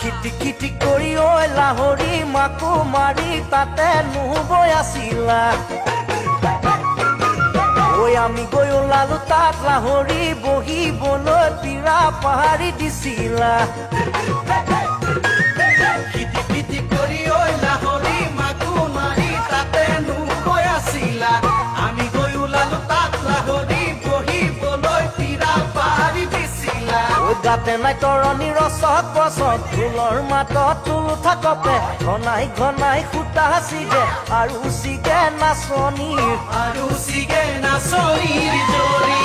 খিটি খিটি কৰি ঐ লাহৰি মাকো মাৰি তাতে নুবৈ আছিলা ঐ আমি গৈ ওলালো তাত লাহৰি বহিবলৈ পীৰা পাহাৰি দিছিলা খিটি খিটি কৰি ঐ লাহৰি মাকো মাৰি তাতে নুবৈ আছিলা আমি গৈ ওলালো তাত লাহৰি বহিবলৈ পীৰা পাহাৰি দিছিলা ঐ গাতে নাই তৰণি ৰচক বচক ঢোলৰ মাতত টোল থাকতে ঘনাই ঘনাই সূতা চিগে আৰু চিগে নাচনীৰ আৰু চিগে নাচনীৰ জৰি